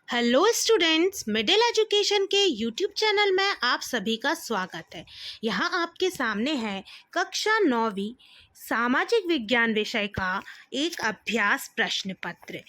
Hello students, middle education के YouTube channel में आप सभी का स्वागत है। यहाँ आपके सामने है कक्षा 9वीं सामाजिक विज्ञान विषय का एक अभ्यास प्रश्न पत्र।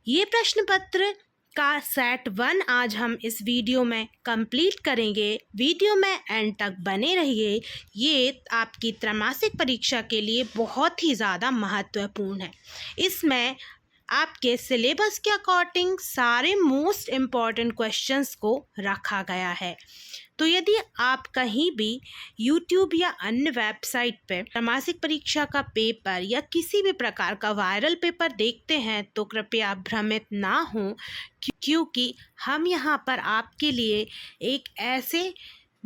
ये प्रश्न पत्र का सेट 1 आज हम इस वीडियो में कंप्लीट करेंगे। वीडियो में एंड तक बने रहिए। ये आपकी त्रैमासिक परीक्षा के लिए बहुत ही ज़्यादा महत्वपूर्ण है। इसमें आपके सिलेबस के अकॉर्डिंग सारे मोस्ट इम्पॉर्टेंट क्वेश्चंस को रखा गया है। तो यदि आप कहीं भी यूट्यूब या अन्य वेबसाइट पर त्रैमासिक परीक्षा का पेपर या किसी भी प्रकार का वायरल पेपर देखते हैं तो कृपया भ्रमित ना हों, क्योंकि हम यहाँ पर आपके लिए एक ऐसे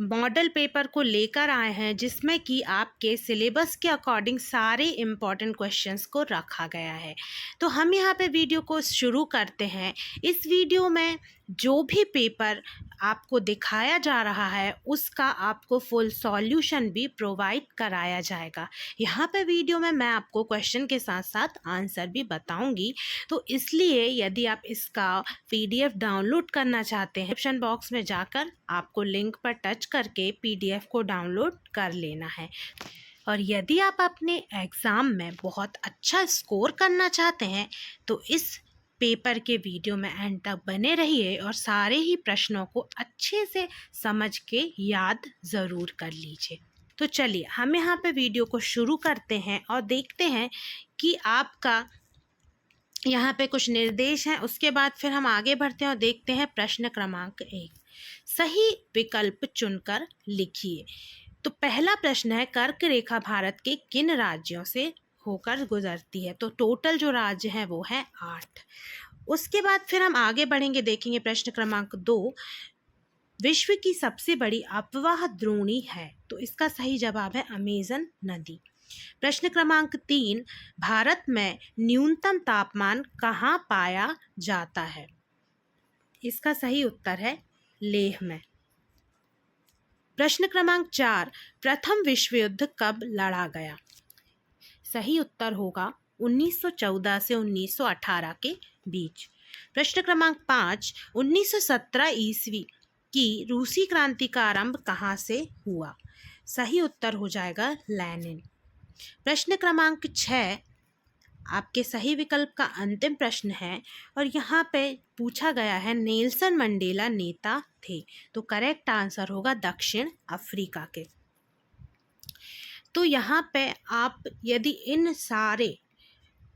मॉडल पेपर को लेकर आए हैं जिसमें कि आपके सिलेबस के अकॉर्डिंग सारे इम्पॉर्टेंट क्वेश्चंस को रखा गया है। तो हम यहाँ पे वीडियो को शुरू करते हैं। इस वीडियो में जो भी पेपर आपको दिखाया जा रहा है उसका आपको फुल सॉल्यूशन भी प्रोवाइड कराया जाएगा। यहाँ पे वीडियो में मैं आपको क्वेश्चन के साथ साथ आंसर भी बताऊंगी। तो इसलिए यदि आप इसका PDF डाउनलोड करना चाहते हैं, डिस्क्रिप्शन बॉक्स में जाकर आपको लिंक पर टच करके PDF को डाउनलोड कर लेना है। और यदि आप अपने एग्ज़ाम में बहुत अच्छा स्कोर करना चाहते हैं तो इस पेपर के वीडियो में एंड तक बने रहिए और सारे ही प्रश्नों को अच्छे से समझ के याद ज़रूर कर लीजिए। तो चलिए हम यहाँ पे वीडियो को शुरू करते हैं और देखते हैं कि आपका यहाँ पे कुछ निर्देश हैं। उसके बाद फिर हम आगे बढ़ते हैं और देखते हैं प्रश्न क्रमांक 1। सही विकल्प चुनकर लिखिए। तो पहला प्रश्न है, कर्क रेखा भारत के किन राज्यों से होकर गुजरती है? तो टोटल जो राज्य हैं वो है 8। उसके बाद फिर हम आगे बढ़ेंगे, देखेंगे प्रश्न क्रमांक 2, विश्व की सबसे बड़ी अपवाह द्रोणी है? तो इसका सही जवाब है अमेजन नदी। प्रश्न क्रमांक 3, भारत में न्यूनतम तापमान कहाँ पाया जाता है? इसका सही उत्तर है लेह में। प्रश्न क्रमांक 4, प्रथम विश्व युद्ध कब लड़ा गया? सही उत्तर होगा 1914 से 1918 के बीच। प्रश्न क्रमांक 5, 1917 ईस्वी की रूसी क्रांति का आरंभ कहाँ से हुआ? सही उत्तर हो जाएगा लेनिन। प्रश्न क्रमांक 6, आपके सही विकल्प का अंतिम प्रश्न है और यहाँ पे पूछा गया है नेल्सन मंडेला नेता थे? तो करेक्ट आंसर होगा दक्षिण अफ्रीका के। तो यहाँ पे आप यदि इन सारे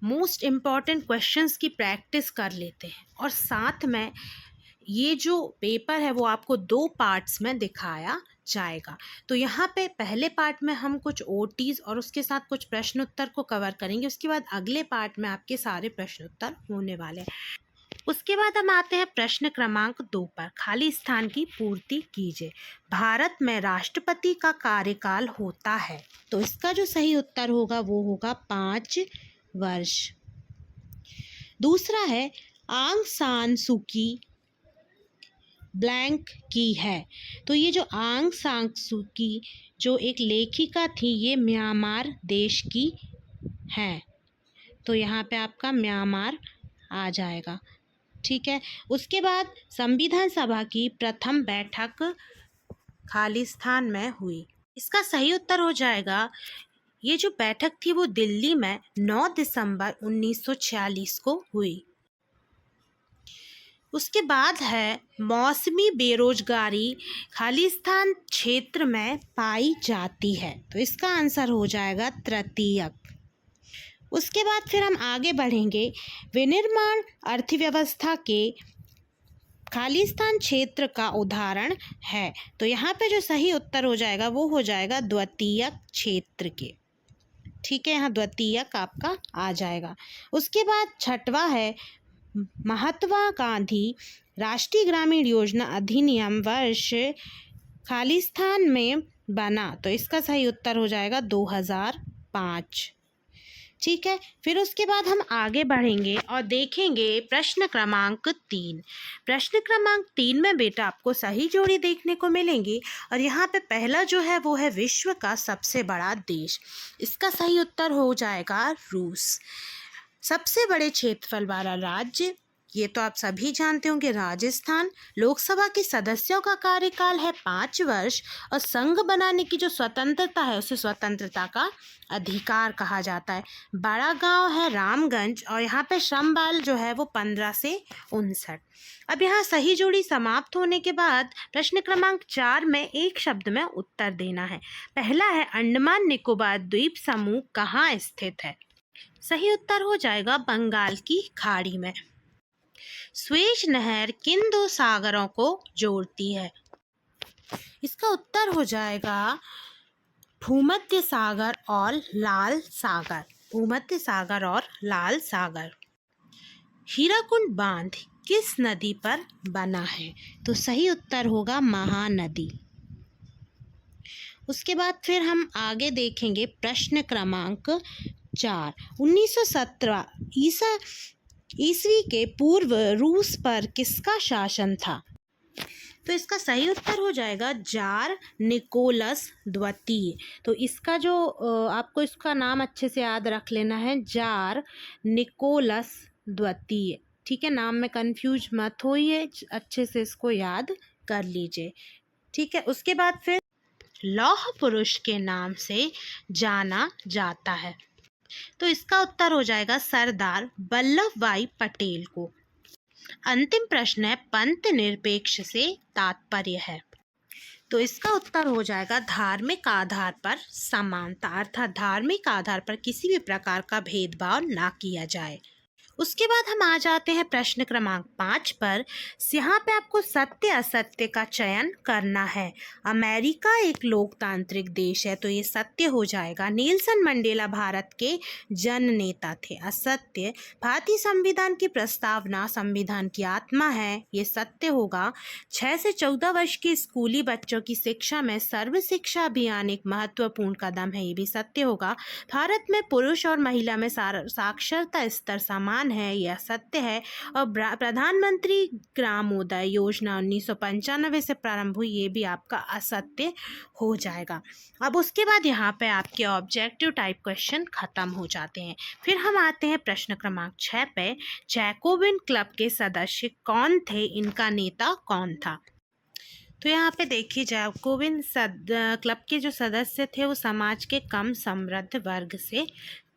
मोस्ट इम्पॉर्टेंट क्वेश्चंस की प्रैक्टिस कर लेते हैं और साथ में ये जो पेपर है वो आपको 2 पार्ट्स में दिखाया जाएगा। तो यहाँ पे पहले पार्ट में हम कुछ OTs और उसके साथ कुछ प्रश्न उत्तर को कवर करेंगे। उसके बाद अगले पार्ट में आपके सारे प्रश्न उत्तर होने वाले हैं। उसके बाद हम आते हैं प्रश्न क्रमांक 2 पर, खाली स्थान की पूर्ति कीजिए। भारत में राष्ट्रपति का कार्यकाल होता है? तो इसका जो सही उत्तर होगा वो होगा 5 वर्ष। दूसरा है, आंग सान सूकी ब्लैंक की है? तो ये जो आंग सान सूकी जो एक लेखिका थी ये म्यांमार देश की है। तो यहाँ पे आपका म्यांमार आ जाएगा। ठीक है। उसके बाद संविधान सभा की प्रथम बैठक खालिस्तान में हुई? इसका सही उत्तर हो जाएगा, ये जो बैठक थी वो दिल्ली में 9 दिसंबर 1946 को हुई। उसके बाद है, मौसमी बेरोजगारी खालिस्तान क्षेत्र में पाई जाती है? तो इसका आंसर हो जाएगा तृतीयक। उसके बाद फिर हम आगे बढ़ेंगे, विनिर्माण अर्थव्यवस्था के खालिस्तान क्षेत्र का उदाहरण है? तो यहाँ पे जो सही उत्तर हो जाएगा वो हो जाएगा द्वितीयक क्षेत्र के। ठीक है, यहाँ द्वितीयक आपका आ जाएगा। उसके बाद छठवा है, महात्मा गांधी राष्ट्रीय ग्रामीण योजना अधिनियम वर्ष खालिस्तान में बना? तो इसका सही उत्तर हो जाएगा 2005। ठीक है। फिर उसके बाद हम आगे बढ़ेंगे और देखेंगे प्रश्न क्रमांक 3। प्रश्न क्रमांक 3 में बेटा आपको सही जोड़ी देखने को मिलेंगी और यहाँ पे पहला जो है वो है विश्व का सबसे बड़ा देश। इसका सही उत्तर हो जाएगा रूस। सबसे बड़े क्षेत्रफल वाला राज्य ये तो आप सभी जानते होंगे, राजस्थान। लोकसभा के सदस्यों का कार्यकाल है 5 वर्ष और संघ बनाने की जो स्वतंत्रता है उसे स्वतंत्रता का अधिकार कहा जाता है। बड़ा गांव है रामगंज और यहाँ पे श्रम बाल जो है वो 15 से 59। अब यहाँ सही जोड़ी समाप्त होने के बाद प्रश्न क्रमांक 4 में एक शब्द में उत्तर देना है। पहला है अंडमान निकोबार द्वीप समूह कहाँ स्थित है? सही उत्तर हो जाएगा बंगाल की खाड़ी में। स्वेज नहर किन दो सागरों को जोड़ती है? इसका उत्तर हो जाएगा भूमध्य सागर और लाल सागर। भूमध्य सागर और लाल सागर। हीराकुंड बांध किस नदी पर बना है? तो सही उत्तर होगा महानदी। उसके बाद फिर हम आगे देखेंगे प्रश्न क्रमांक 4। 1917 ईस्वी के पूर्व रूस पर किसका शासन था? तो इसका सही उत्तर हो जाएगा जार निकोलस द्वितीय। तो इसका जो आपको इसका नाम अच्छे से याद रख लेना है, जार निकोलस द्वितीय। ठीक है, नाम में कंफ्यूज मत होइए, अच्छे से इसको याद कर लीजिए। ठीक है, उसके बाद फिर लौह पुरुष के नाम से जाना जाता है। तो इसका उत्तर हो जाएगा सरदार वल्लभ भाई पटेल को। अंतिम प्रश्न है पंथ निरपेक्ष से तात्पर्य है? तो इसका उत्तर हो जाएगा धार्मिक आधार पर समानता, अर्थात धार्मिक आधार पर किसी भी प्रकार का भेदभाव ना किया जाए। उसके बाद हम आ जाते हैं प्रश्न क्रमांक 5 पर। यहाँ पे आपको सत्य असत्य का चयन करना है। अमेरिका एक लोकतांत्रिक देश है, तो ये सत्य हो जाएगा नेल्सन मंडेला भारत के जन नेता थे। असत्य भारतीय संविधान की प्रस्तावना संविधान की आत्मा है, ये सत्य होगा। 6 से 14 वर्ष के स्कूली बच्चों की शिक्षा में सर्व शिक्षा अभियान एक महत्वपूर्ण कदम है, ये भी सत्य होगा। भारत में पुरुष और महिला में साक्षरता स्तर समान है, यह सत्य है। और प्रधानमंत्री ग्रामोदय योजना 1995 से प्रारंभ हुई, ये भी आपका असत्य हो जाएगा। अब उसके बाद यहाँ पे आपके ऑब्जेक्टिव टाइप क्वेश्चन खत्म हो जाते हैं। फिर हम आते हैं प्रश्न क्रमांक 6 पे। जैकोबिन क्लब के सदस्य कौन थे, इनका नेता कौन था? तो यहाँ पे देखिए, जैकोबिन क्लब के जो सदस्य थे वो समाज के कम समृद्ध वर्ग से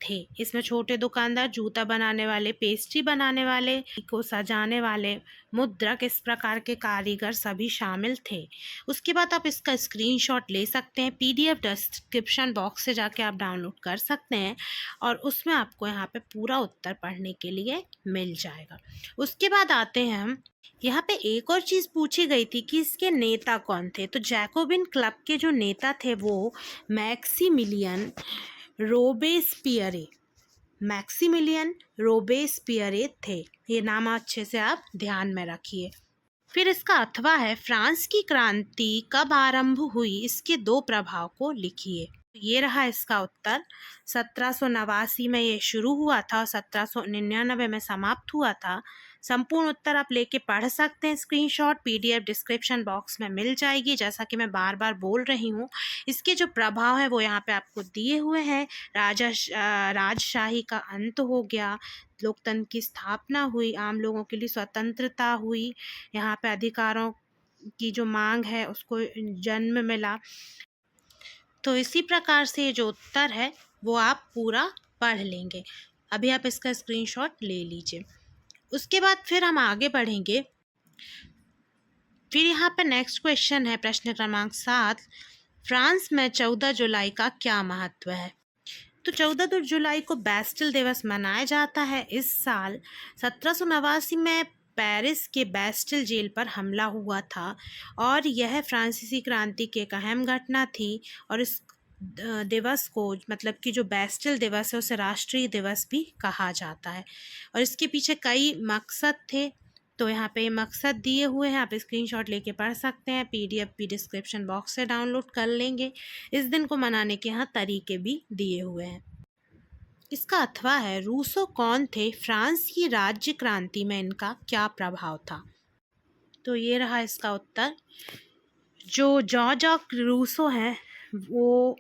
थे। इसमें छोटे दुकानदार, जूता बनाने वाले, पेस्ट्री बनाने वाले, को सजाने वाले, मुद्रक, इस प्रकार के कारीगर सभी शामिल थे। उसके बाद आप इसका स्क्रीनशॉट ले सकते हैं, PDF डिस्क्रिप्शन बॉक्स से जाके आप डाउनलोड कर सकते हैं और उसमें आपको यहाँ पे पूरा उत्तर पढ़ने के लिए मिल जाएगा। उसके बाद आते हैं हम, यहाँ पे एक और चीज़ पूछी गई थी कि इसके नेता कौन थे। तो जैकोबिन क्लब के जो नेता थे वो मैक्सिमिलियन रोबेस्पियरे, मैक्सिमिलियन रोबेस्पियरे थे। ये नाम अच्छे से आप ध्यान में रखिए। फिर इसका अथवा है फ्रांस की क्रांति कब आरंभ हुई, इसके 2 प्रभाव को लिखिए। ये रहा इसका उत्तर। 1789 में ये शुरू हुआ था और 1799 में समाप्त हुआ था। संपूर्ण उत्तर आप लेके पढ़ सकते हैं, स्क्रीनशॉट PDF डिस्क्रिप्शन बॉक्स में मिल जाएगी। जैसा कि मैं बार बार बोल रही हूँ, इसके जो प्रभाव है वो यहाँ पे आपको दिए हुए हैं। राजशाही का अंत हो गया, लोकतंत्र की स्थापना हुई, आम लोगों के लिए स्वतंत्रता हुई, यहाँ पे अधिकारों की जो मांग है उसको जन्म मिला। तो इसी प्रकार से ये जो उत्तर है वो आप पूरा पढ़ लेंगे। अभी आप इसका स्क्रीनशॉट ले लीजिए। उसके बाद फिर हम आगे बढ़ेंगे। फिर यहाँ पे नेक्स्ट क्वेश्चन है प्रश्न क्रमांक 7। फ्रांस में 14 जुलाई का क्या महत्व है? तो 14 जुलाई को बैस्टिल दिवस मनाया जाता है। इस साल 1789 में पेरिस के बैस्टिल जेल पर हमला हुआ था और यह फ्रांसीसी क्रांति की एक अहम घटना थी। और इस दिवस को, मतलब कि जो बैस्टिल दिवस है, उसे राष्ट्रीय दिवस भी कहा जाता है। और इसके पीछे कई मकसद थे, तो यहाँ पे मकसद दिए हुए हैं, आप स्क्रीनशॉट लेके पढ़ सकते हैं। PDF भी डिस्क्रिप्शन बॉक्स से डाउनलोड कर लेंगे। इस दिन को मनाने के यहाँ तरीके भी दिए हुए हैं। इसका अथवा है रूसो कौन थे, फ्रांस की राज्य क्रांति में इनका क्या प्रभाव था? तो ये रहा इसका उत्तर। जो जॉन जैक रूसो हैं वो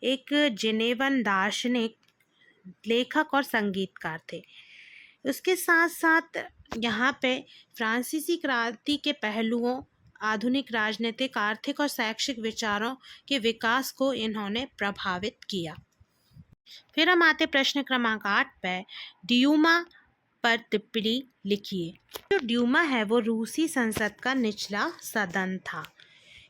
एक जेनेवन दार्शनिक, लेखक और संगीतकार थे। उसके साथ साथ यहाँ पे फ्रांसीसी क्रांति के पहलुओं, आधुनिक राजनीतिक, आर्थिक और शैक्षिक विचारों के विकास को इन्होंने प्रभावित किया। फिर हम आते प्रश्न क्रमांक 8 पे। ड्यूमा पर टिप्पणी लिखिए। जो ड्यूमा है वो रूसी संसद का निचला सदन था।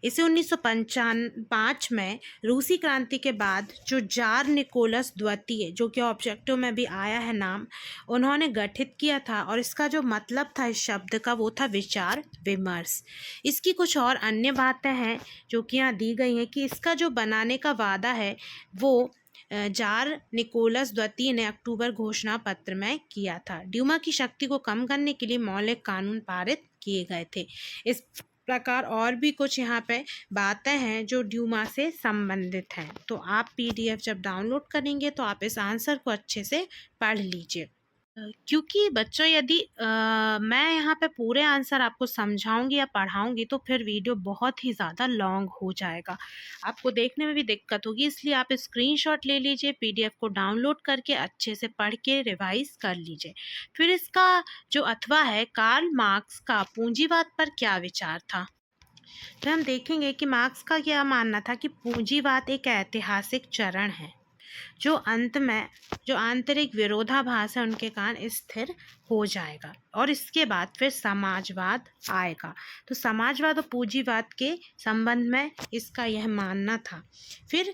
इसे 1955 में रूसी क्रांति के बाद जो जार निकोलस द्वितीय, जो कि ऑब्जेक्टिव में भी आया है नाम, उन्होंने गठित किया था। और इसका जो मतलब था इस शब्द का वो था विचार विमर्श। इसकी कुछ और अन्य बातें हैं जो कि यहाँ दी गई हैं कि इसका जो बनाने का वादा है वो जार निकोलस द्वितीय ने अक्टूबर घोषणा पत्र में किया था। ड्यूमा की शक्ति को कम करने के लिए मौलिक कानून पारित किए गए थे। इस प्रकार और भी कुछ यहाँ पे बातें हैं जो ड्यूमा से संबंधित हैं। तो आप पीडीएफ जब डाउनलोड करेंगे तो आप इस आंसर को अच्छे से पढ़ लीजिए। क्योंकि बच्चों यदि मैं यहाँ पे पूरे आंसर आपको समझाऊंगी या पढ़ाऊंगी तो फिर वीडियो बहुत ही ज़्यादा लॉन्ग हो जाएगा, आपको देखने में भी दिक्कत होगी। इसलिए आप स्क्रीनशॉट ले लीजिए, पीडीएफ को डाउनलोड करके अच्छे से पढ़ के रिवाइज कर लीजिए। फिर इसका जो अथवा है, कार्ल मार्क्स का पूंजीवाद पर क्या विचार था। तो हम देखेंगे कि मार्क्स का क्या मानना था कि पूंजीवाद एक ऐतिहासिक चरण है जो अंत में जो आंतरिक विरोधाभास है उनके कारण स्थिर हो जाएगा और इसके बाद फिर समाजवाद आएगा। तो समाजवाद और पूंजीवाद के संबंध में इसका यह मानना था। फिर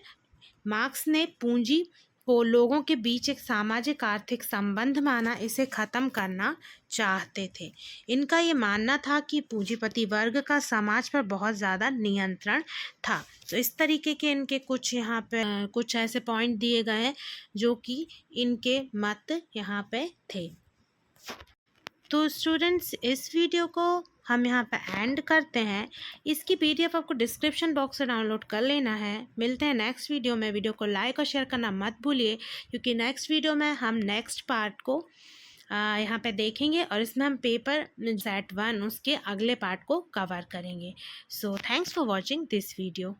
मार्क्स ने पूंजी को लोगों के बीच एक सामाजिक आर्थिक संबंध माना, इसे ख़त्म करना चाहते थे। इनका ये मानना था कि पूंजीपति वर्ग का समाज पर बहुत ज़्यादा नियंत्रण था। तो इस तरीके के इनके कुछ यहाँ पे कुछ ऐसे पॉइंट दिए गए हैं जो कि इनके मत यहाँ पे थे। तो स्टूडेंट्स, इस वीडियो को हम यहाँ पे एंड करते हैं। इसकी पीडीएफ आपको डिस्क्रिप्शन बॉक्स से डाउनलोड कर लेना है। मिलते हैं नेक्स्ट वीडियो में। वीडियो को लाइक और शेयर करना मत भूलिए क्योंकि नेक्स्ट वीडियो में हम नेक्स्ट पार्ट को यहाँ पे देखेंगे और इसमें हम पेपर सेट 1 उसके अगले पार्ट को कवर करेंगे। So thanks for watching this video.